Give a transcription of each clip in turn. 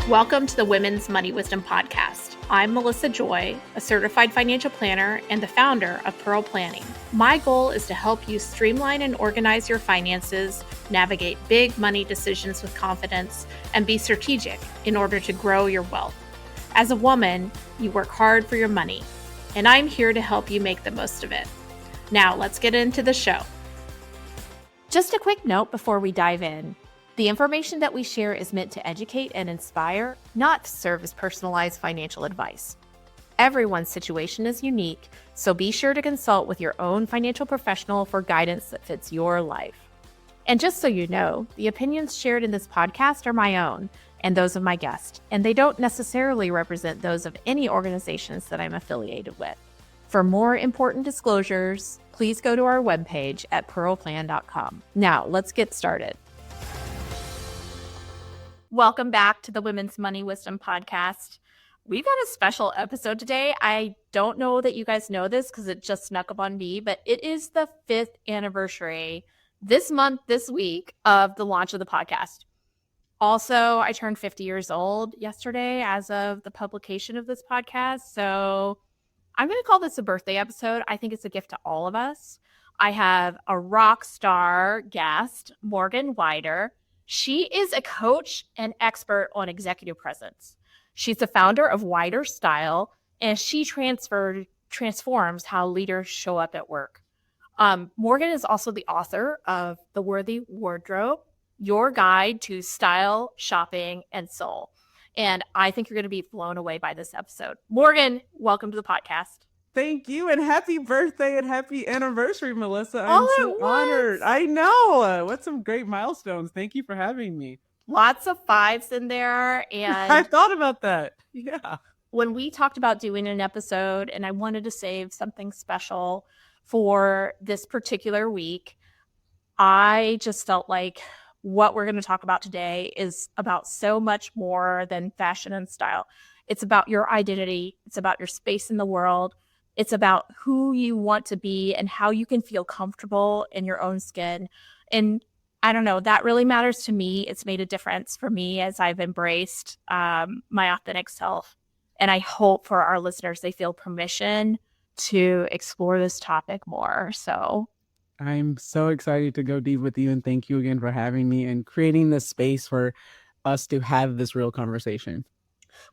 Welcome to the Women's Money Wisdom Podcast. I'm Melissa Joy, a certified financial planner and the founder of Pearl Planning. My goal is to help you streamline and organize your finances, navigate big money decisions with confidence, and be strategic in order to grow your wealth. As a woman, you work hard for your money, and I'm here to help you make the most of it. Now, let's get into the show. Just a quick note before we dive in. The information that we share is meant to educate and inspire, not to serve as personalized financial advice. Everyone's situation is unique, so be sure to consult with your own financial professional for guidance that fits your life. And just so you know, the opinions shared in this podcast are my own and those of my guest, and they don't necessarily represent those of any organizations that I'm affiliated with. For more important disclosures, please go to our webpage at pearlplan.com. Now, let's get started. Welcome back to the Women's Money Wisdom Podcast. We've got a special episode today. I don't know that you guys know this because it just snuck up on me, but it is the 5th anniversary this month, this week, of the launch of the podcast. Also, I turned 50 years old yesterday as of the publication of this podcast. So I'm going to call this a birthday episode. I think it's a gift to all of us. I have a rock star guest, Morgan Wider. She is a coach and expert on executive presence. She's the founder of Wider Style, and she transforms how leaders show up at work. Morgan is also the author of The Worthy Wardrobe, Your Guide to Style, Shopping, and Soul. And I think you're going to be blown away by this episode. Morgan, welcome to the podcast. Thank you, and happy birthday and happy anniversary, Melissa. I'm so honored. I know. What's some great milestones. Thank you for having me. Lots of fives in there. And I thought about that. Yeah. When we talked about doing an episode and I wanted to save something special for this particular week, I just felt like what we're going to talk about today is about so much more than fashion and style. It's about your identity. It's about your space in the world. It's about who you want to be and how you can feel comfortable in your own skin. And I don't know, that really matters to me. It's made a difference for me as I've embraced my authentic self. And I hope for our listeners, they feel permission to explore this topic more. So I'm so excited to go deep with you, and thank you again for having me and creating this space for us to have this real conversation.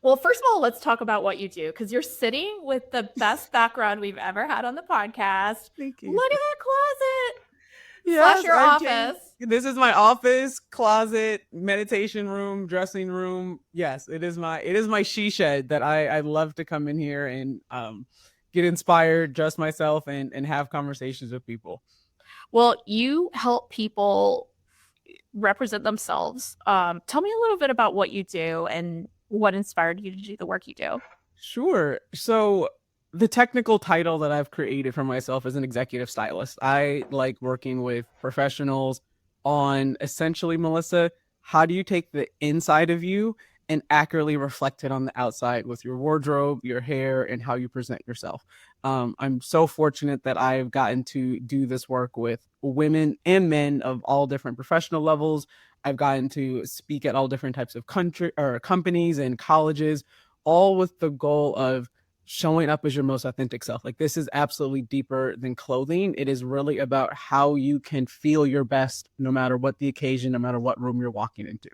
Well, first of all, let's talk about what you do, because you're sitting with the best background we've ever had on the podcast. Thank you. Look at that closet. Yes, your office. This is my office, closet, meditation room, dressing room. Yes, it is my she shed that I love to come in here and get inspired, dress myself, and have conversations with people. Well, you help people represent themselves. Tell me a little bit about what you do and what inspired you to do the work you do. Sure. So the technical title that I've created for myself is an executive stylist. I like working with professionals on essentially, Melissa, how do you take the inside of you and accurately reflect it on the outside with your wardrobe, your hair, and how you present yourself. I'm so fortunate that I've gotten to do this work with women and men of all different professional levels. I've gotten to speak at all different types of companies and colleges, all with the goal of showing up as your most authentic self. Like, this is absolutely deeper than clothing. It is really about how you can feel your best, no matter what the occasion, no matter what room you're walking into.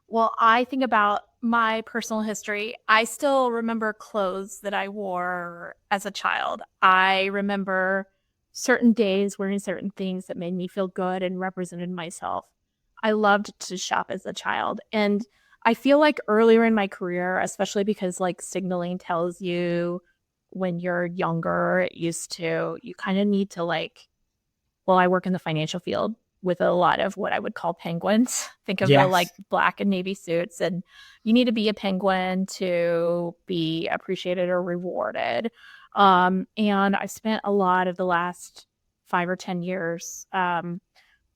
Well, I think about my personal history. I still remember clothes that I wore as a child. I remember certain days wearing certain things that made me feel good and represented myself. I loved to shop as a child. And I feel like earlier in my career, especially because like signaling tells you when you're younger, you kind of need to I work in the financial field with a lot of what I would call penguins. Think of the like black and navy suits, and you need to be a penguin to be appreciated or rewarded. And I spent a lot of the last 5 or 10 years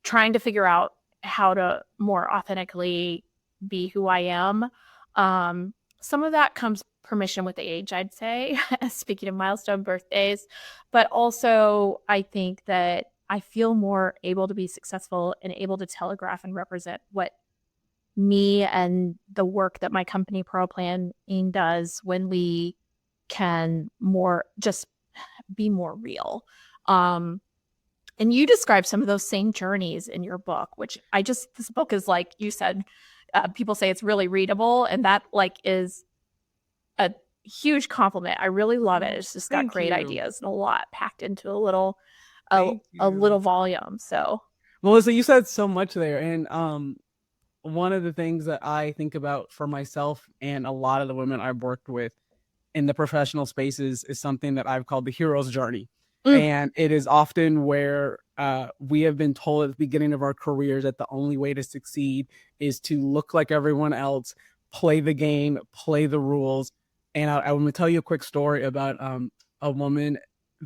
trying to figure out how to more authentically be who I am. Some of that comes permission with age, I'd say, speaking of milestone birthdays, but also I think that I feel more able to be successful and able to telegraph and represent what me and the work that my company Pro Planning does when we can more just be more real. Um, and you describe some of those same journeys in your book, which this book is like you said, people say it's really readable, and that like is a huge compliment. I really love it. Oh, It's just got thank great you. ideas and a lot packed into Thank a you. little volume. So, Melissa, you said so much there. And one of the things that I think about for myself and a lot of the women I've worked with in the professional spaces is something that I've called the hero's journey. mm, And it is often where we have been told at the beginning of our careers that the only way to succeed is to look like everyone else, play the game, play the rules. And I want to tell you a quick story about a woman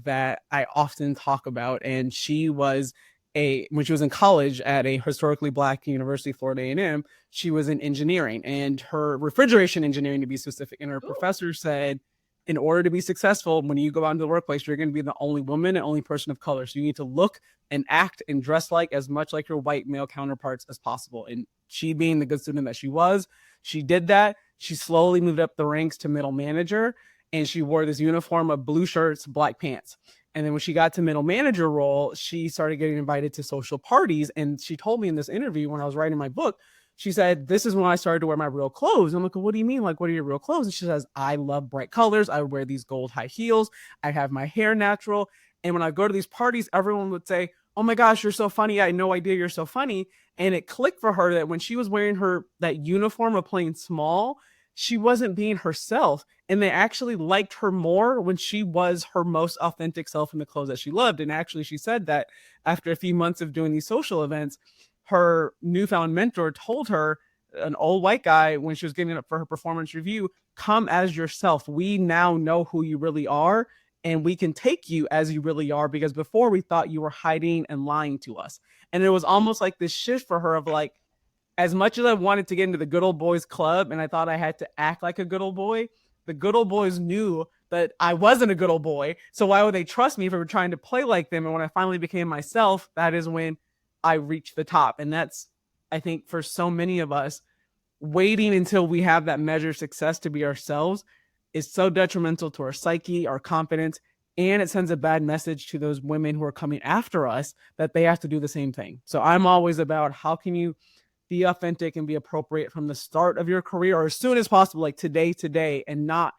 that I often talk about. And she was when she was in college at a historically black university, Florida A&M, she was in engineering and her refrigeration engineering to be specific. And her professor said, in order to be successful, when you go out into the workplace, you're going to be the only woman and only person of color. So you need to look and act and dress like as much like your white male counterparts as possible. And she, being the good student that she was, she did that. She slowly moved up the ranks to middle manager, and she wore this uniform of blue shirts, black pants. And then when she got to middle manager role, she started getting invited to social parties. And she told me in this interview when I was writing my book, she said, this is when I started to wear my real clothes. I'm like, what do you mean? Like, what are your real clothes? And she says, I love bright colors. I wear these gold high heels. I have my hair natural. And when I go to these parties, everyone would say, oh my gosh, you're so funny. I had no idea you're so funny. And it clicked for her that when she was wearing that uniform of playing small, she wasn't being herself. And they actually liked her more when she was her most authentic self in the clothes that she loved. And actually, she said that after a few months of doing these social events, her newfound mentor told her, an old white guy, when she was getting up for her performance review, come as yourself. We now know who you really are, and we can take you as you really are, because before we thought you were hiding and lying to us. And it was almost like this shift for her of like, as much as I wanted to get into the good old boys club and I thought I had to act like a good old boy, the good old boys knew that I wasn't a good old boy. So why would they trust me if I were trying to play like them? And when I finally became myself, that is when I reached the top. And that's, I think, for so many of us, waiting until we have that measure of success to be ourselves is so detrimental to our psyche, our confidence, and it sends a bad message to those women who are coming after us that they have to do the same thing. So I'm always about, how can you be authentic and be appropriate from the start of your career or as soon as possible, like today, and not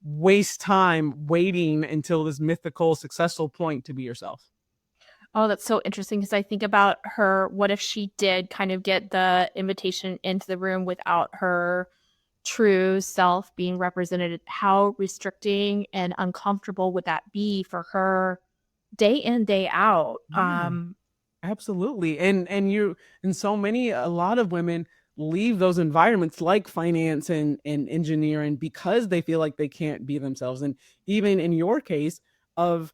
waste time waiting until this mythical successful point to be yourself. oh, that's so interesting because I think about her. What if she did kind of get the invitation into the room without her true self being represented? How restricting and uncomfortable would that be for her day in, day out? Yeah, absolutely. And so many, a lot of women leave those environments like finance and engineering because they feel like they can't be themselves. And even in your case of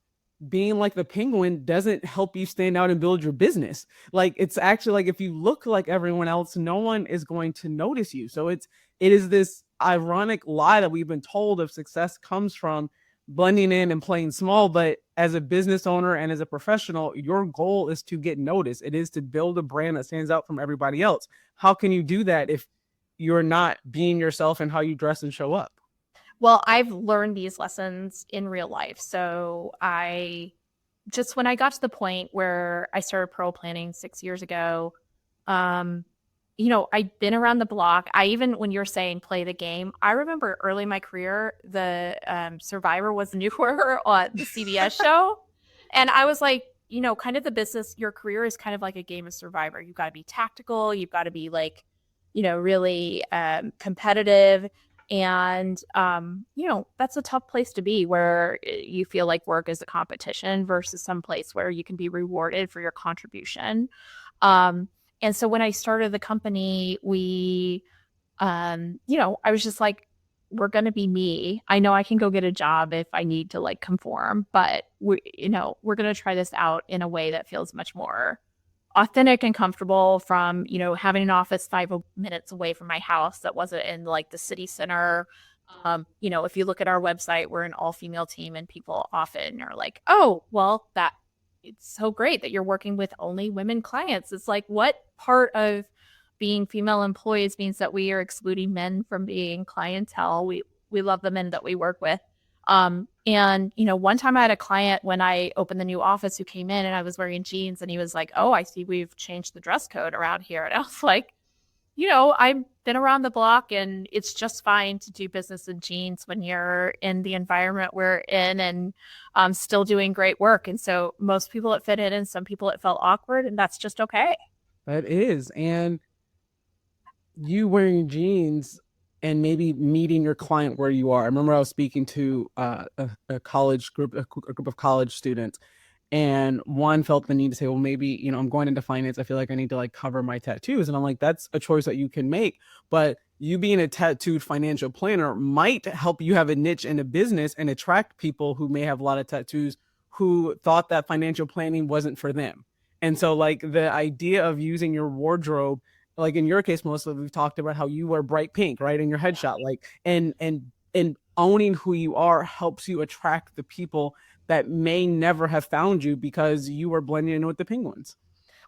being like the penguin doesn't help you stand out and build your business. Like, it's actually like, if you look like everyone else, no one is going to notice you. So it is this ironic lie that we've been told of success comes from blending in and playing small. But as a business owner and as a professional, your goal is to get noticed. It is to build a brand that stands out from everybody else. How can you do that if you're not being yourself in how you dress and show up? Well, I've learned these lessons in real life. So when I got to the point where I started pro planning 6 years ago, um, I'd been around the block. When you're saying play the game, I remember early in my career, the Survivor was newer on the CBS show. And I was like, kind of the business, your career is kind of like a game of Survivor. You've got to be tactical. You've got to be like, really competitive. And, that's a tough place to be where you feel like work is a competition versus some place where you can be rewarded for your contribution. Um, and so when I started the company, I was just like, we're going to be me. I know I can go get a job if I need to like conform, but we're going to try this out in a way that feels much more authentic and comfortable from, having an office 5 minutes away from my house that wasn't in like the city center. If you look at our website, we're an all female team and people often are like, oh, well, it's so great that you're working with only women clients. It's like, what part of being female employees means that we are excluding men from being clientele. We love the men that we work with. And one time I had a client when I opened the new office who came in and I was wearing jeans and he was like, "Oh, I see we've changed the dress code around here." And I was like, I've been around the block and it's just fine to do business in jeans when you're in the environment we're in and still doing great work. And so most people it fit in and some people it felt awkward, and that's just okay. That is. And you wearing jeans and maybe meeting your client where you are. I remember I was speaking to a college group, a group of college students, and one felt the need to say, well, maybe, I'm going into finance. I feel like I need to like cover my tattoos. And I'm like, that's a choice that you can make. But you being a tattooed financial planner might help you have a niche in a business and attract people who may have a lot of tattoos who thought that financial planning wasn't for them. And so like the idea of using your wardrobe, like in your case, Melissa, we've talked about how you wear bright pink, right? In your headshot, like, and owning who you are helps you attract the people that may never have found you because you were blending in with the penguins.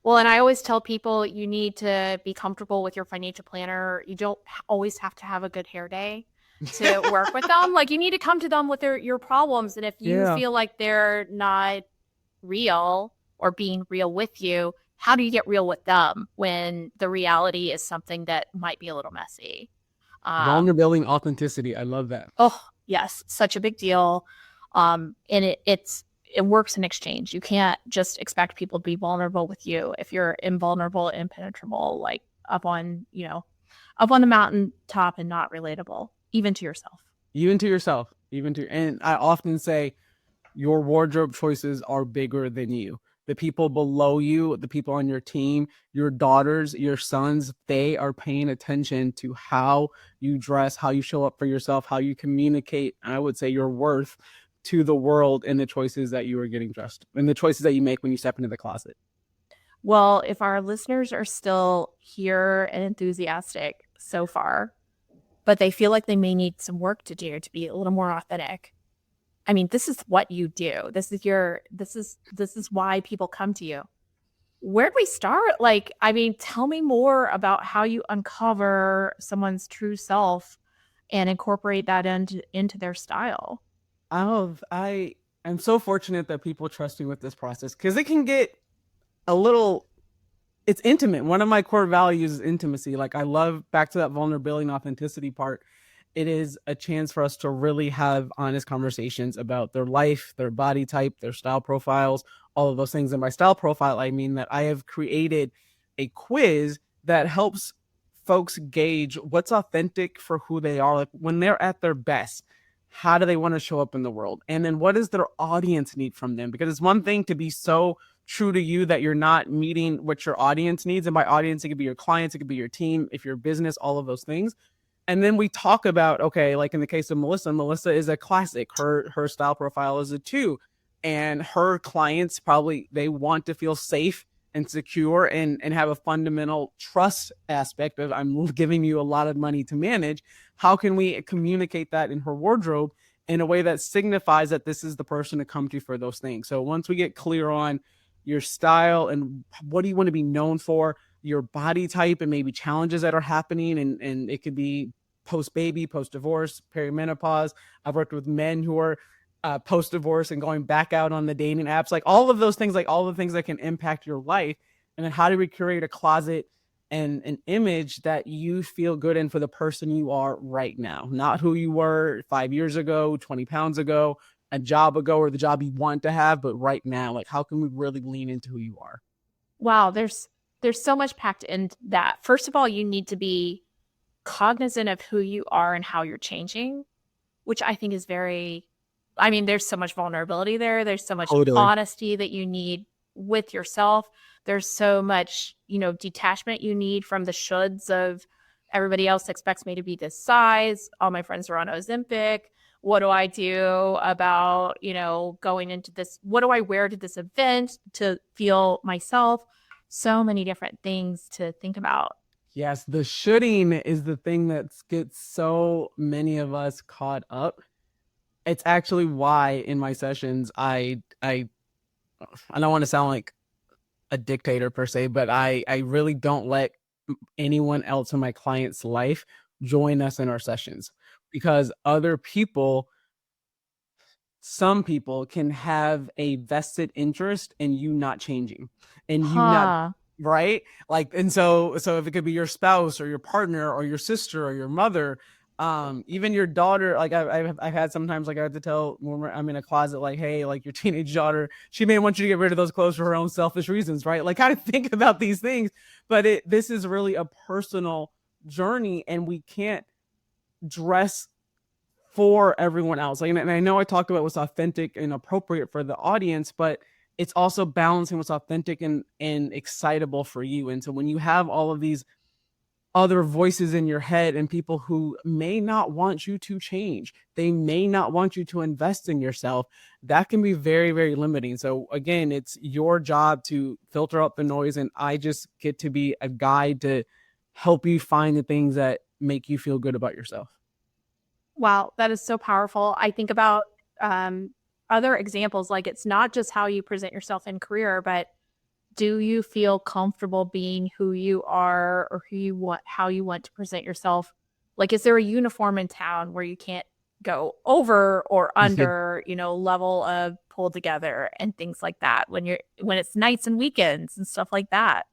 Well, and I always tell people you need to be comfortable with your financial planner. You don't always have to have a good hair day to work with them. Like you need to come to them with your problems. And if you Yeah. feel like they're not real or being real with you, how do you get real with them when the reality is something that might be a little messy? Vulnerability and authenticity. I love that. Oh, yes, such a big deal. And it works in exchange. You can't just expect people to be vulnerable with you if you're invulnerable, impenetrable, like up on the mountaintop and not relatable, even to yourself. Even to yourself. And I often say your wardrobe choices are bigger than you. The people below you, the people on your team, your daughters, your sons, they are paying attention to how you dress, how you show up for yourself, how you communicate, I would say, your worth to the world and the choices that you are getting dressed and the choices that you make when you step into the closet. Well, if our listeners are still here and enthusiastic so far, but they feel like they may need some work to do to be a little more authentic, I mean, this is what you do. This is why people come to you. Where do we start? Like, I mean, tell me more about how you uncover someone's true self and incorporate that into their style. I am so fortunate that people trust me with this process because it can get a little, it's intimate. One of my core values is intimacy. Like I love, back to that vulnerability and authenticity part, it is a chance for us to really have honest conversations about their life, their body type, their style profiles, all of those things. And by style profile, I mean that I have created a quiz that helps folks gauge what's authentic for who they are. Like when they're at their best, how do they want to show up in the world? And then what does their audience need from them? Because it's one thing to be so true to you that you're not meeting what your audience needs. And by audience, it could be your clients, it could be your team, if you're a business, all of those things. And then we talk about, okay, like in the case of Melissa is a classic. Her style profile is a 2. And her clients probably, they want to feel safe and secure and have a fundamental trust aspect of, I'm giving you a lot of money to manage. How can we communicate that in her wardrobe in a way that signifies that this is the person to come to for those things? So once we get clear on your style and what do you want to be known for, your body type, and maybe challenges that are happening, and it could be post baby, post divorce, perimenopause. I've worked with men who are post divorce and going back out on the dating apps, like all of those things, like all the things that can impact your life. And then how do we create a closet and an image that you feel good in for the person you are right now, not who you were 5 years ago, 20 pounds ago, a job ago, or the job you want to have, but right now, like how can we really lean into who you are? Wow, there's so much packed in that. First of all, you need to be cognizant of who you are and how you're changing, which I think is I mean, there's so much vulnerability there. There's so much Totally. honesty that you need with yourself. There's so much, detachment you need from the shoulds of everybody else expects me to be this size. All my friends are on Ozempic. What do I do about, going into this? What do I wear to this event to feel myself? So many different things to think about. Yes, the shooting is the thing that gets so many of us caught up. It's actually why in my sessions I don't want to sound like a dictator per se, but I really don't let anyone else in my client's life join us in our sessions, because some people can have a vested interest in you not changing and you not, Huh. right? Like, and so if it could be your spouse or your partner or your sister or your mother, even your daughter. Like I've had sometimes, like I have to tell when I'm in a closet, like, hey, like your teenage daughter, she may want you to get rid of those clothes for her own selfish reasons, right? Like, how to think about these things. But this is really a personal journey, and we can't dress for everyone else. Like, and I know I talked about what's authentic and appropriate for the audience, but it's also balancing what's authentic and excitable for you. And so when you have all of these other voices in your head and people who may not want you to change, they may not want you to invest in yourself, that can be very, very limiting. So again, it's your job to filter out the noise, and I just get to be a guide to help you find the things that make you feel good about yourself. Wow, that is so powerful. I think about um, other examples, like it's not just how you present yourself in career, but do you feel comfortable being who you are or who you want, how you want to present yourself? Like, is there a uniform in town where you can't go over or under, level of pulled together and things like that when it's nights and weekends and stuff like that?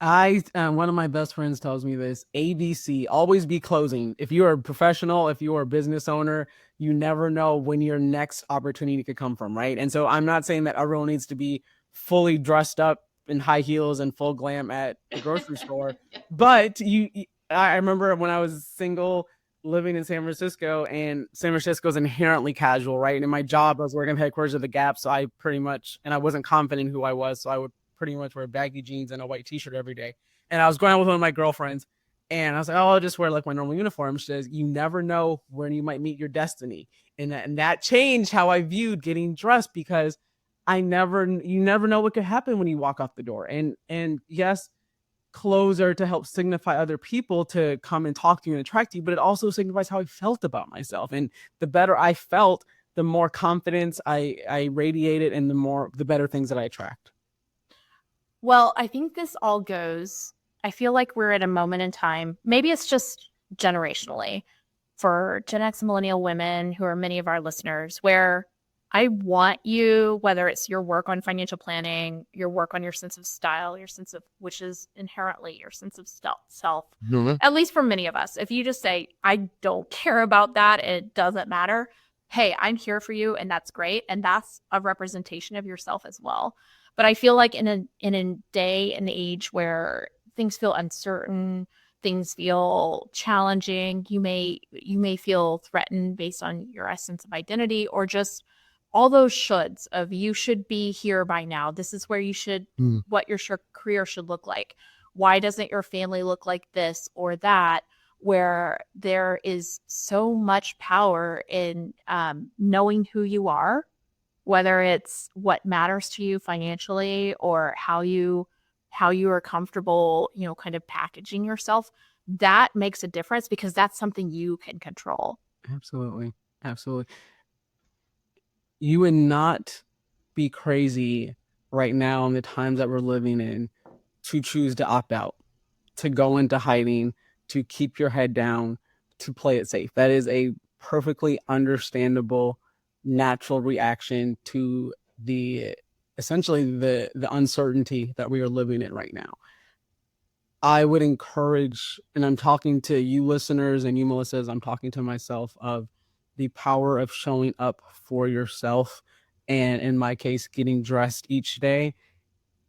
One of my best friends tells me this: ABC, always be closing. If you are a professional, if you are a business owner, you never know when your next opportunity could come from, right? And so I'm not saying that everyone needs to be fully dressed up in high heels and full glam at the grocery store, but I remember when I was single, living in San Francisco, and San Francisco is inherently casual, right? And in my job, I was working at headquarters of the Gap, so I pretty much, and I wasn't confident in who I was, so I would pretty much wear baggy jeans and a white t-shirt every day. And I was going out with one of my girlfriends, and I was like, oh, I'll just wear like my normal uniform. She says, you never know when you might meet your destiny. And that changed how I viewed getting dressed, because you never know what could happen when you walk off the door. And yes, clothes are to help signify other people to come and talk to you and attract you, but it also signifies how I felt about myself. And the better I felt, the more confidence I radiated, and the better things that I attract. Well, I think this all goes, I feel like we're at a moment in time, maybe it's just generationally for Gen X and millennial women who are many of our listeners, where I want you, whether it's your work on financial planning, your work on your sense of style, your sense of, which is inherently your sense of self, Mhm. at least for many of us, if you just say, I don't care about that, it doesn't matter. Hey, I'm here for you, and that's great. And that's a representation of yourself as well. But I feel like in a day and age where things feel uncertain, things feel challenging, you may feel threatened based on your essence of identity, or just all those shoulds of you should be here by now. This is where you should, Mm. what your career should look like. Why doesn't your family look like this or that? Where there is so much power in knowing who you are, whether it's what matters to you financially or how you are comfortable, kind of packaging yourself. That makes a difference because that's something you can control. Absolutely. Absolutely. You would not be crazy right now in the times that we're living in to choose to opt out, to go into hiding, to keep your head down, to play it safe. That is a perfectly understandable, natural reaction to the essentially the uncertainty that we are living in right now. I would encourage, and I'm talking to you listeners and you, Melissa, as I'm talking to myself, of the power of showing up for yourself. And in my case, getting dressed each day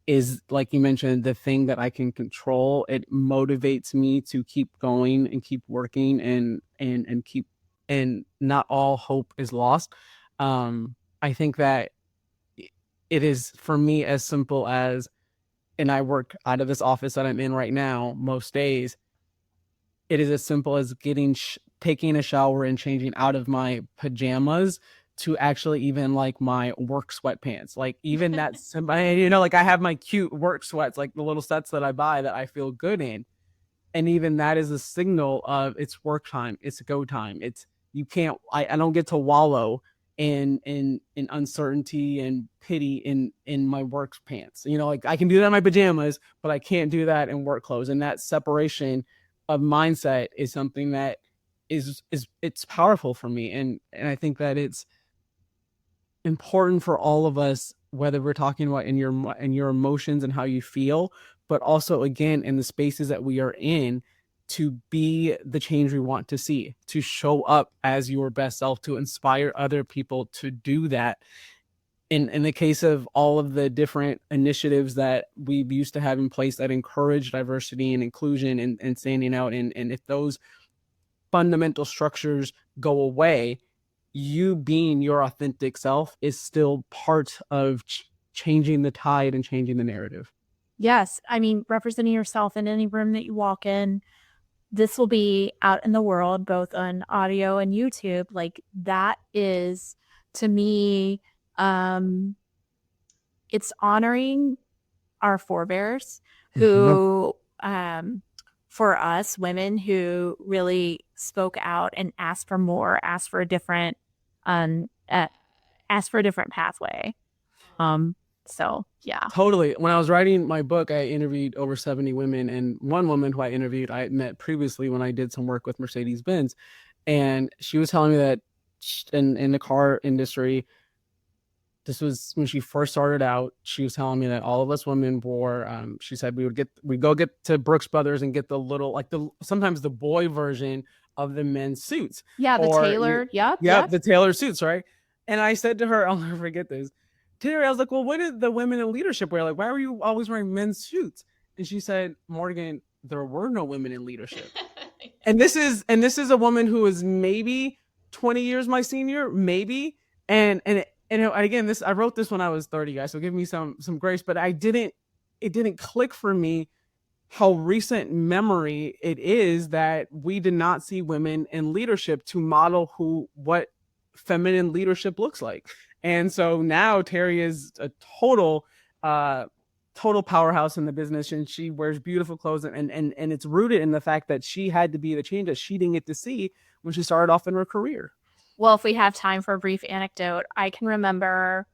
is, like you mentioned, the thing that I can control. It motivates me to keep going and keep working, and keep, and not all hope is lost. I think that it is for me as simple as, and I work out of this office that I'm in right now most days, it is as simple as taking a shower and changing out of my pajamas to actually even like my work sweatpants. Like even that, like I have my cute work sweats, like the little sets that I buy that I feel good in. And even that is a signal of it's work time, it's go time. It's, you can't, I don't get to wallow in uncertainty and pity in my work pants. Like I can do that in my pajamas, but I can't do that in work clothes. And that separation of mindset is something that is it's powerful for me. And I think that it's important for all of us, whether we're talking about in your emotions and how you feel, but also again in the spaces that we are in, to be the change we want to see, to show up as your best self, to inspire other people to do that. In the case of all of the different initiatives that we used to have in place that encourage diversity and inclusion and standing out, and if those fundamental structures go away, you being your authentic self is still part of changing the tide and changing the narrative. Yes. I mean, representing yourself in any room that you walk in, this will be out in the world, both on audio and YouTube. Like that is, to me, it's honoring our forebears who, for us women who really spoke out and asked for more, asked for a different, asked for a different pathway. So yeah. Totally. When I was writing my book, I interviewed over 70 women, and one woman who I interviewed, I met previously when I did some work with Mercedes-Benz. And she was telling me that in the car industry, this was when she first started out. She was telling me that all of us women wore, she said we'd go get to Brooks Brothers and get the little, like sometimes the boy version of the men's suits. Yeah, the tailored. Yep. The tailored suits, right? And I said to her, I'll never forget this. Terry, I was like, well, what did the women in leadership wear? Like, why were you always wearing men's suits? And she said, Morgan, there were no women in leadership. And this is a woman who is maybe 20 years my senior, maybe. And again, I wrote this when I was 30, guys, so give me some grace, but it didn't click for me how recent memory it is that we did not see women in leadership to model what feminine leadership looks like. And so now Terry is a total powerhouse in the business, and she wears beautiful clothes, and it's rooted in the fact that she had to be the change that she didn't get to see when she started off in her career. Well, if we have time for a brief anecdote, I can remember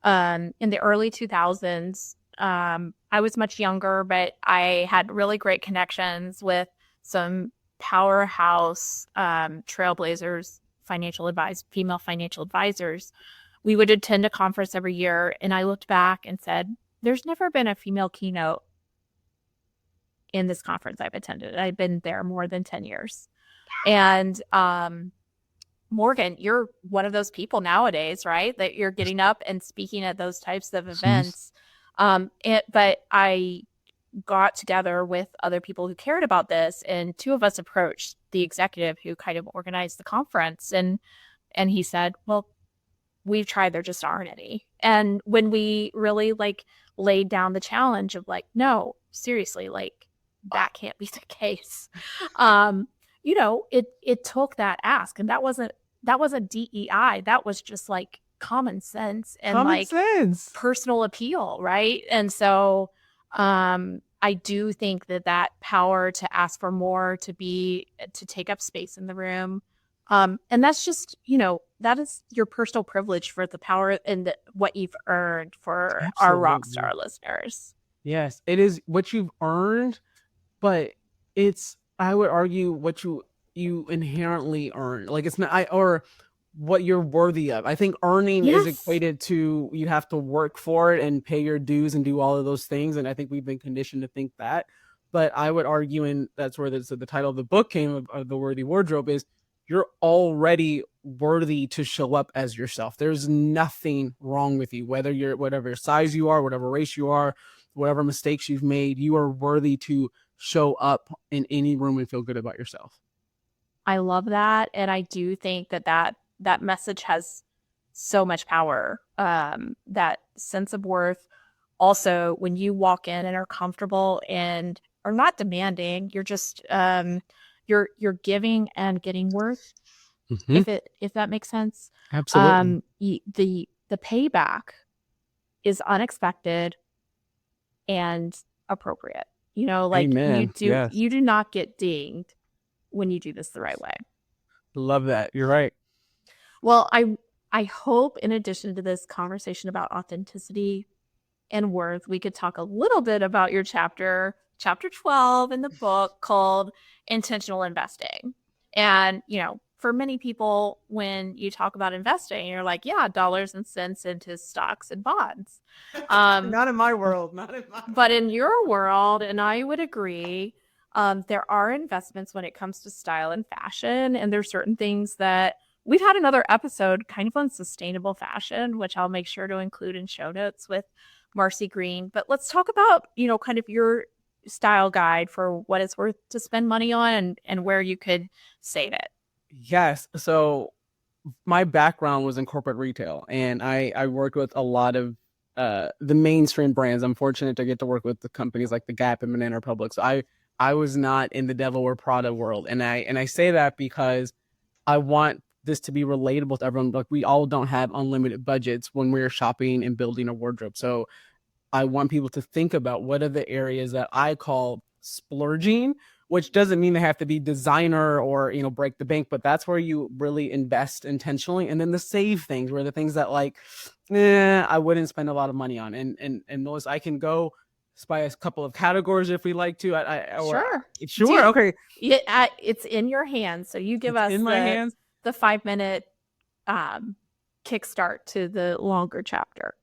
in the early 2000s, I was much younger, but I had really great connections with some powerhouse trailblazers, female financial advisors. We would attend a conference every year, and I looked back and said, there's never been a female keynote in this conference I've attended. I've been there more than 10 years. And Morgan, you're one of those people nowadays, right? That you're getting up and speaking at those types of events. But I got together with other people who cared about this, and two of us approached the executive who kind of organized the conference. And he said, well, we've tried, there just aren't any. And when we really laid down the challenge of no, seriously, that can't be the case. It took that ask, and that wasn't DEI. That was just common sense and personal appeal. Right. And so, I do think that power to ask for more, to take up space in the room. And that's just, that is your personal privilege for the power and what you've earned for our rock star listeners. Yes, it is what you've earned, but it's, I would argue, what you inherently earn. It's not, or what you're worthy of. I think earning is equated to you have to work for it and pay your dues and do all of those things. And I think we've been conditioned to think that. But I would argue, and that's where the title of the book came of The Worthy Wardrobe, is you're already worthy to show up as yourself. There's nothing wrong with you, whatever size you are, whatever race you are, whatever mistakes you've made, you are worthy to show up in any room and feel good about yourself. I love that. And I do think that message has so much power, that sense of worth. Also, when you walk in and are comfortable and are not demanding, you're just, you're giving and getting worth. Mm-hmm. If that makes sense. Absolutely. The payback is unexpected and appropriate. Amen. You do not get dinged when you do this the right way. Love that. You're right. Well, I I hope in addition to this conversation about authenticity and worth, we could talk a little bit about your chapter 12 in the book called Intentional Investing. And, for many people, when you talk about investing, you're like, yeah, dollars and cents into stocks and bonds. Not in my world. Not in my But in your world, and I would agree, there are investments when it comes to style and fashion. And there's certain things that we've had another episode kind of on sustainable fashion, which I'll make sure to include in show notes with Marcy Green. But let's talk about, kind of your style guide for what it's worth to spend money on and where you could save it. Yes. So my background was in corporate retail, and I worked with a lot of the mainstream brands. I'm fortunate to get to work with the companies like the Gap and Banana Republic. So I was not in the Devil Wear Prada world, and I say that because I want this to be relatable to everyone. Like, we all don't have unlimited budgets when we're shopping and building a wardrobe. So I want people to think about what are the areas that I call splurging, which doesn't mean they have to be designer or, break the bank, but that's where you really invest intentionally. And then the save things were the things that, like, I wouldn't spend a lot of money on. And those I can go by a couple of categories if we like to. Sure. Sure. Okay. It's in your hands. So you give us in my hands. The 5-minute kickstart to the longer chapter.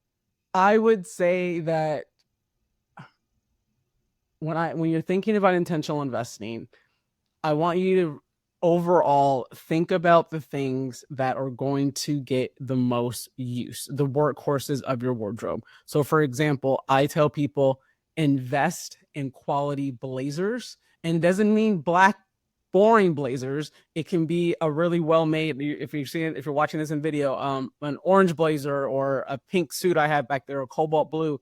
I would say that when you're thinking about intentional investing, I want you to overall think about the things that are going to get the most use, the workhorses of your wardrobe. So, for example, I tell people invest in quality blazers, and it doesn't mean black boring blazers. It can be a really well made, if you're watching this in video, an orange blazer or a pink suit I have back there, or cobalt blue.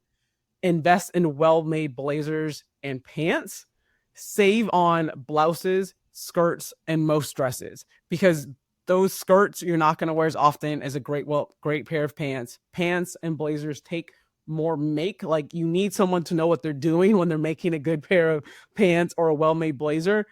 Invest in well-made blazers and pants. Save on blouses, skirts, and most dresses, because those skirts you're not going to wear as often as a great pair of pants. Pants and blazers take more make. Like, you need someone to know what they're doing when they're making a good pair of pants or a well-made blazer.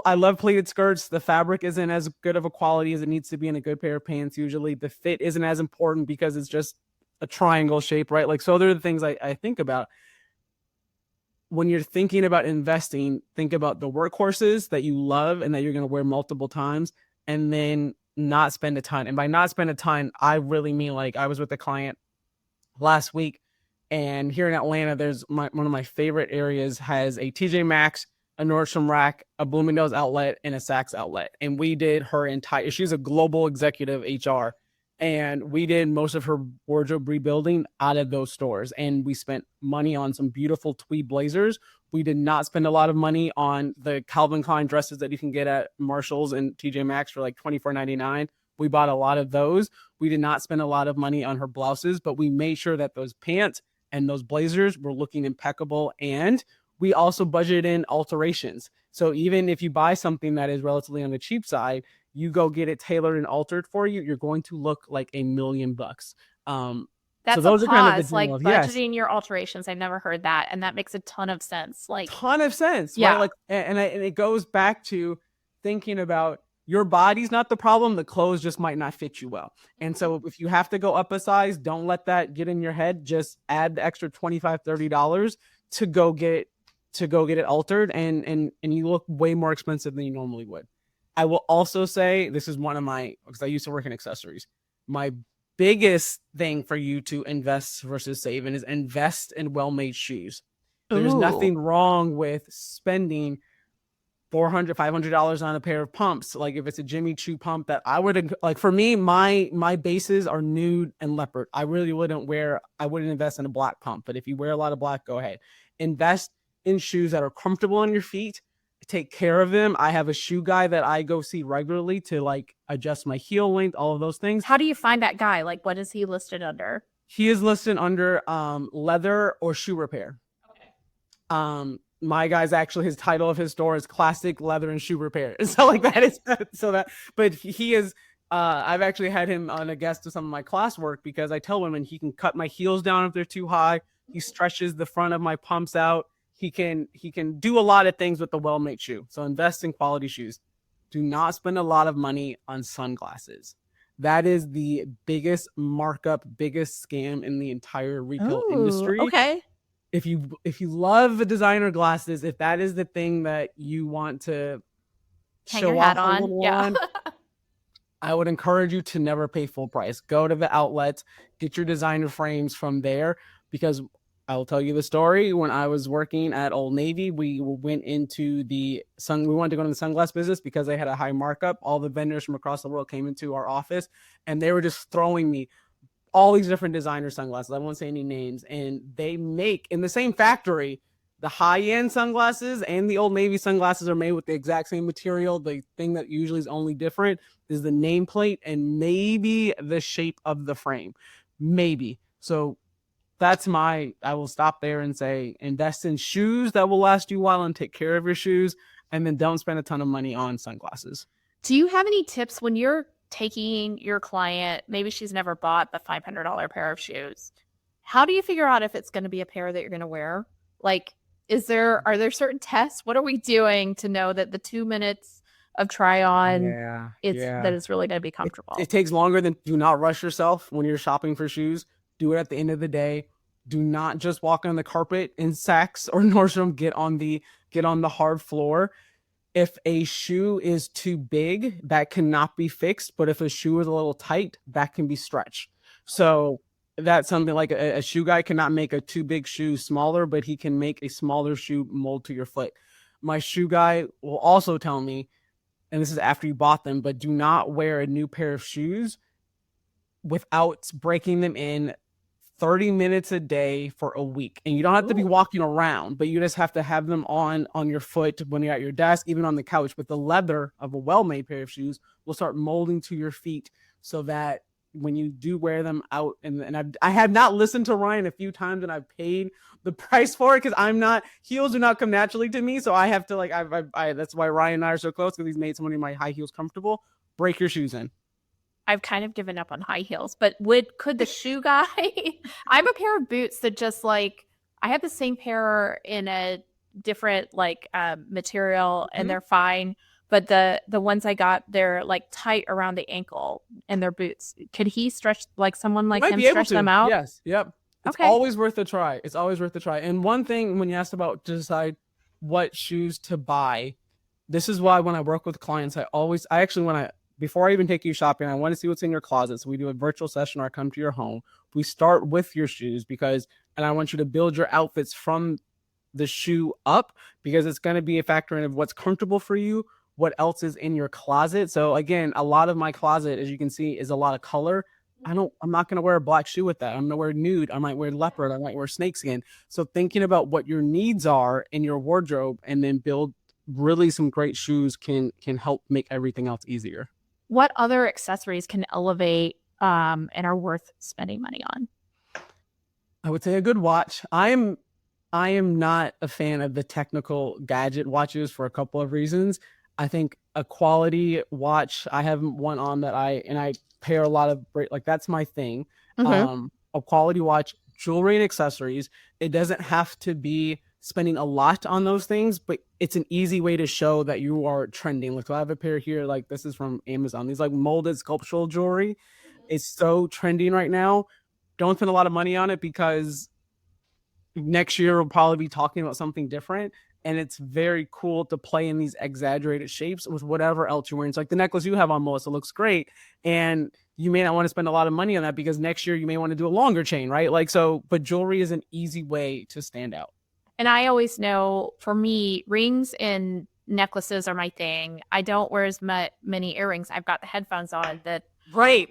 I love pleated skirts. The fabric isn't as good of a quality as it needs to be in a good pair of pants. Usually the fit isn't as important because it's just a triangle shape, right? Like, so they're the things I think about. When you're thinking about investing, think about the workhorses that you love and that you're going to wear multiple times, and then not spend a ton. And by not spend a ton, I really mean, like, I was with a client last week, and here in Atlanta, there's one of my favorite areas has a TJ Maxx, a Nordstrom Rack, a Bloomingdale's outlet, and a Saks outlet. And we did she's a global executive HR. And we did most of her wardrobe rebuilding out of those stores. And we spent money on some beautiful tweed blazers. We did not spend a lot of money on the Calvin Klein dresses that you can get at Marshall's and TJ Maxx for like $24.99. We bought a lot of those. We did not spend a lot of money on her blouses, but we made sure that those pants and those blazers were looking impeccable. And we also budgeted in alterations. So even if you buy something that is relatively on the cheap side, you go get it tailored and altered for you, you're going to look like $1 million. That's so those a pause, are kind of the like budgeting your alterations. I've never heard that, and that makes a ton of sense. Like, yeah. Right? Like, and it goes back to thinking about your body's not the problem. The clothes just might not fit you well. And so if you have to go up a size, don't let that get in your head. Just add the extra $25, $30 to go get it altered, and you look way more expensive than you normally would. I will also say, this is because I used to work in accessories. My biggest thing for you to invest versus save is invest in well-made shoes. There's nothing wrong with spending $400, $500 on a pair of pumps. Like, if it's a Jimmy Choo pump that I would, like, for me, my bases are nude and leopard. I wouldn't invest in a black pump, but if you wear a lot of black, go ahead. Invest in shoes that are comfortable on your feet. Take care of them. I have a shoe guy that I go see regularly to, like, adjust my heel length, all of those things. How do you find that guy? Like, what is he listed under? He is listed under leather or shoe repair. Okay. My guy's actually, his title of his store is Classic Leather and Shoe Repair. So, like, that is but he is. I've actually had him on a guest of some of my classwork because I tell women he can cut my heels down if they're too high. He stretches the front of my pumps out. He can do a lot of things with the well-made shoe. So invest in quality shoes. Do not spend a lot of money on sunglasses. That is the biggest markup, biggest scam in the entire retail Oh, industry. okay. If you love designer glasses, if that is the thing that you want to Hang your show hat off a on. little Yeah. on, I would encourage you to never pay full price. Go to the outlets, get your designer frames from there, because I'll tell you the story. When I was working at Old Navy, we went into we wanted to go into the sunglass business because they had a high markup. All the vendors from across the world came into our office and they were just throwing me all these different designer sunglasses. I won't say any names. And they make in the same factory, the high-end sunglasses and the Old Navy sunglasses are made with the exact same material. The thing that usually is only different is the nameplate and maybe the shape of the frame. Maybe. So I will stop there and say, invest in shoes that will last you a while and take care of your shoes. And then don't spend a ton of money on sunglasses. Do you have any tips when you're taking your client, maybe she's never bought the $500 pair of shoes? How do you figure out if it's going to be a pair that you're going to wear? Like, are there certain tests? What are we doing to know that the 2 minutes of try on that it's really going to be comfortable? It takes longer than do not rush yourself when you're shopping for shoes. Do it at the end of the day. Do not just walk on the carpet in Saks or Nordstrom. Get on the hard floor. If a shoe is too big, that cannot be fixed. But if a shoe is a little tight, that can be stretched. So that's something like a shoe guy cannot make a too big shoe smaller, but he can make a smaller shoe mold to your foot. My shoe guy will also tell me, and this is after you bought them, but do not wear a new pair of shoes without breaking them in 30 minutes a day for a week. And you don't have to be walking around, but you just have to have them on your foot when you're at your desk, even on the couch. But the leather of a well-made pair of shoes will start molding to your feet so that when you do wear them out, and I have not listened to Ryan a few times and I've paid the price for it because heels do not come naturally to me. So I have to that's why Ryan and I are so close, because he's made so many of my high heels comfortable. Break your shoes in. I've kind of given up on high heels, but could the shoe guy? I have a pair of boots that I have the same pair in a different material, and they're fine. But the ones I got, they're like tight around the ankle, and they're boots. Could he stretch someone like him stretch them out? Yes. Yep. It's always worth a try. It's always worth a try. And one thing, when you asked about to decide what shoes to buy, this is why when I work with clients, before I even take you shopping, I want to see what's in your closet. So we do a virtual session, or I come to your home. We start with your shoes and I want you to build your outfits from the shoe up, because it's going to be a factor in what's comfortable for you, what else is in your closet. So again, a lot of my closet, as you can see, is a lot of color. I'm not going to wear a black shoe with that. I'm going to wear nude. I might wear leopard. I might wear snakeskin. So thinking about what your needs are in your wardrobe and then build really some great shoes can help make everything else easier. What other accessories can elevate and are worth spending money on? I would say a good watch. I am not a fan of the technical gadget watches for a couple of reasons. I think a quality watch, I have one on that I pair a lot of, that's my thing. Mm-hmm. A quality watch, jewelry and accessories. It doesn't have to be spending a lot on those things, but it's an easy way to show that you are trending. Like, so I have a pair here, this is from Amazon. These molded sculptural jewelry. It's so trending right now. Don't spend a lot of money on it, because next year we'll probably be talking about something different. And it's very cool to play in these exaggerated shapes with whatever else you're wearing. It's like the necklace you have on, Melissa, looks great. And you may not want to spend a lot of money on that, because next year you may want to do a longer chain, right? But jewelry is an easy way to stand out. And I always know, for me, rings and necklaces are my thing. I don't wear as many earrings. I've got the headphones on that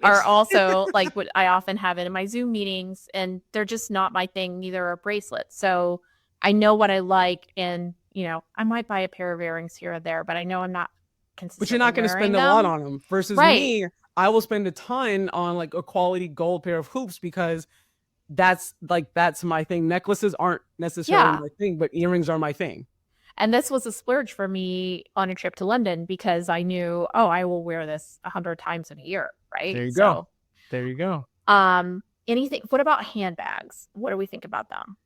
are also what I often have it in my Zoom meetings, and they're just not my thing. Neither are bracelets. So I know what I like, and I might buy a pair of earrings here or there, but I know I'm not consistently. But you're not going to spend a lot on them. Versus me, I will spend a ton on a quality gold pair of hoops, because that's my thing. Necklaces aren't necessarily my thing, but earrings are my thing. And this was a splurge for me on a trip to London, because I knew, I will wear this 100 times in a year, right? There you go. There you go. What about handbags? What do we think about them?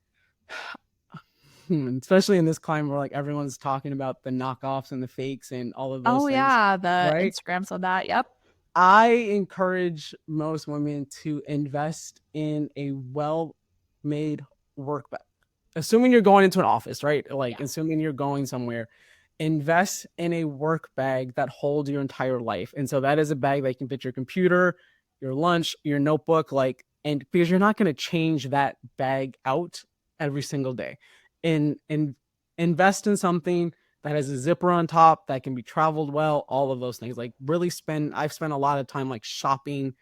Especially in this climate where everyone's talking about the knockoffs and the fakes and all of those things. Oh yeah, the Instagrams of that. Yep. I encourage most women to invest in a well-made work bag. Assuming you're going into an office, right? Like, assuming you're going somewhere, invest in a work bag that holds your entire life. And so that is a bag that can fit your computer, your lunch, your notebook, like, and because you're not going to change that bag out every single day. And invest in something that has a zipper on top that can be traveled well, all of those things. Like, really I've spent a lot of time like shopping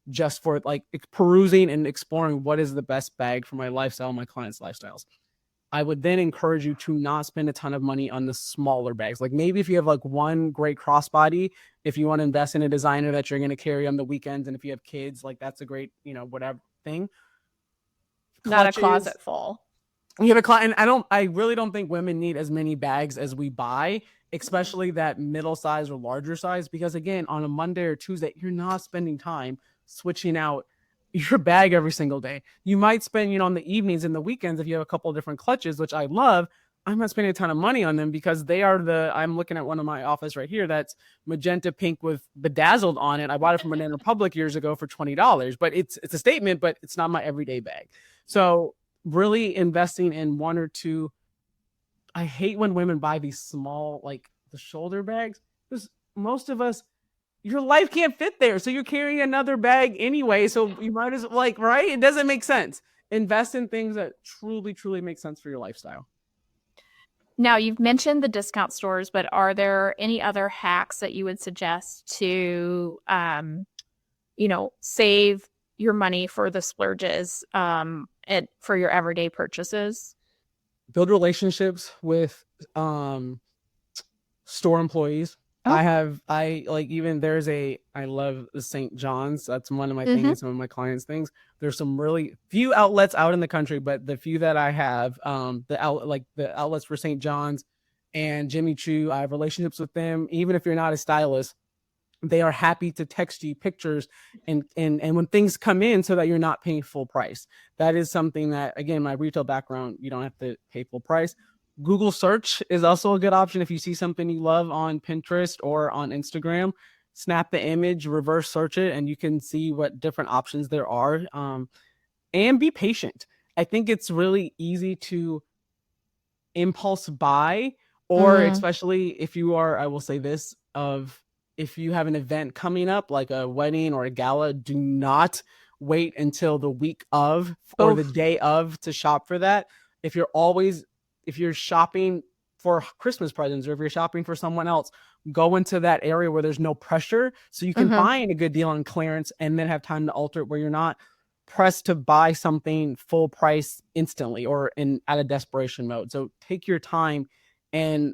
just for like perusing and exploring what is the best bag for my lifestyle, my clients' lifestyles. I would then encourage you to not spend a ton of money on the smaller bags. Like, maybe if you have like one great crossbody, if you want to invest in a designer that you're going to carry on the weekends, and if you have kids, like, that's a great, whatever thing. Not a closet full. You have a client, and I really don't think women need as many bags as we buy, especially that middle size or larger size, because again, on a Monday or Tuesday, you're not spending time switching out your bag every single day. You might spend, on the evenings and the weekends, if you have a couple of different clutches, which I love. I'm not spending a ton of money on them because they are I'm looking at one of my office right here that's magenta pink with bedazzled on it. I bought it from Banana Republic years ago for $20, but it's a statement, but it's not my everyday bag. So really investing in one or two. I hate when women buy these small, like the shoulder bags, because most of us, your life can't fit there. So you're carrying another bag anyway. So you might as well, like, right? It doesn't make sense. Invest in things that truly, truly make sense for your lifestyle. Now, you've mentioned the discount stores, but are there any other hacks that you would suggest to, save your money for the splurges, and for your everyday purchases? Build relationships with store employees. Oh. I love the St. John's. That's one of my things, some of my clients' things. There's some really few outlets out in the country, but the few that I have, the outlets for St. John's and Jimmy Choo, I have relationships with them. Even if you're not a stylist, they are happy to text you pictures and when things come in, so that you're not paying full price. That is something that, again, my retail background, you don't have to pay full price. Google search is also a good option. If you see something you love on Pinterest or on Instagram, snap the image, reverse search it, and you can see what different options there are. And be patient. I think it's really easy to impulse buy, or especially if you are, I will say this, if you have an event coming up, like a wedding or a gala, do not wait until the week of or the day of to shop for that. If you're shopping for Christmas presents, or if you're shopping for someone else, go into that area where there's no pressure, so you can find a good deal on clearance and then have time to alter it, where you're not pressed to buy something full price instantly or out of desperation mode. So take your time and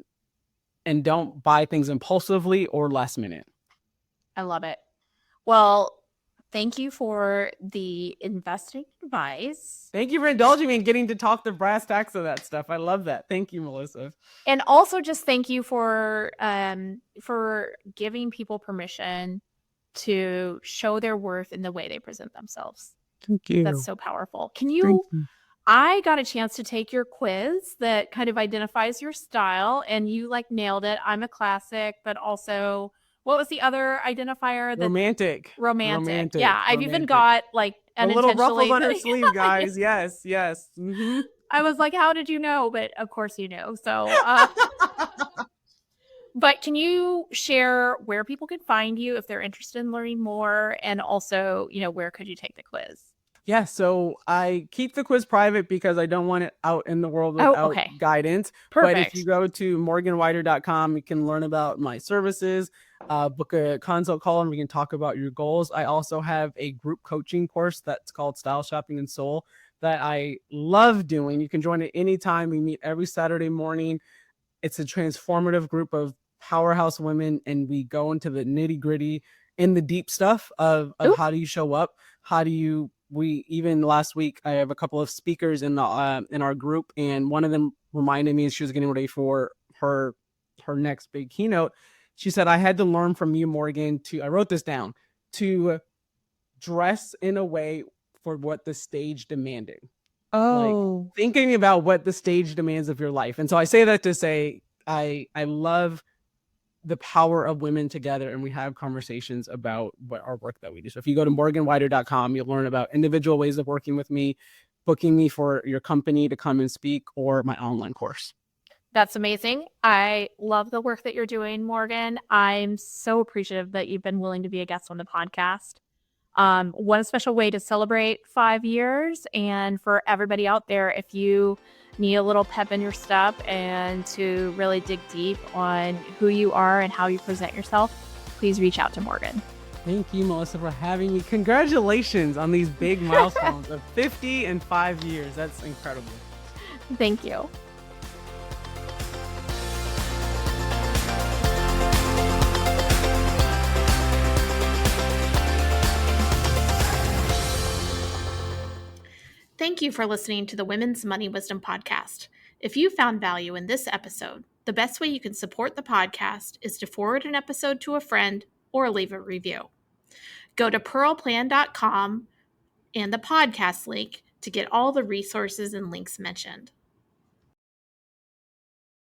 don't buy things impulsively or last minute. I love it. Well, thank you for the investing advice. Thank you for indulging me and getting to talk the brass tacks of that stuff. I love that. Thank you, Melissa. And also just thank you for giving people permission to show their worth in the way they present themselves. Thank you. That's so powerful. I got a chance to take your quiz that kind of identifies your style, and you nailed it. I'm a classic, but also, what was the other identifier? Romantic. Yeah, I've even got a little ruffles on her sleeve, guys. Yes. Mm-hmm. I was like, how did you know? But of course you know. So, but can you share where people can find you if they're interested in learning more, and also, where could you take the quiz? Yeah, so I keep the quiz private because I don't want it out in the world without guidance. Perfect. But if you go to morganwider.com, you can learn about my services, book a consult call, and we can talk about your goals. I also have a group coaching course that's called Style Shopping and Soul that I love doing. You can join it anytime. We meet every Saturday morning. It's a transformative group of powerhouse women, and we go into the nitty gritty and the deep stuff of how do you show up? We even last week, I have a couple of speakers in our group, and one of them reminded me as she was getting ready for her next big keynote. She said, I had to learn from you, Morgan, I wrote this down, to dress in a way for what the stage demanded. Thinking about what the stage demands of your life. And so I say that to say, I love the power of women together, and we have conversations about what our work that we do. So if you go to morganwider.com, you'll learn about individual ways of working with me, booking me for your company to come and speak, or my online course. That's amazing. I love the work that you're doing, Morgan. I'm so appreciative that you've been willing to be a guest on the podcast. One special way to celebrate 5 years, and for everybody out there, if you need a little pep in your step and to really dig deep on who you are and how you present yourself, please reach out to Morgan. Thank you, Melissa, for having me. Congratulations on these big milestones of 50 and 5 years. That's incredible. Thank you. Thank you for listening to the Women's Money Wisdom Podcast. If you found value in this episode, the best way you can support the podcast is to forward an episode to a friend or leave a review. Go to pearlplan.com and the podcast link to get all the resources and links mentioned.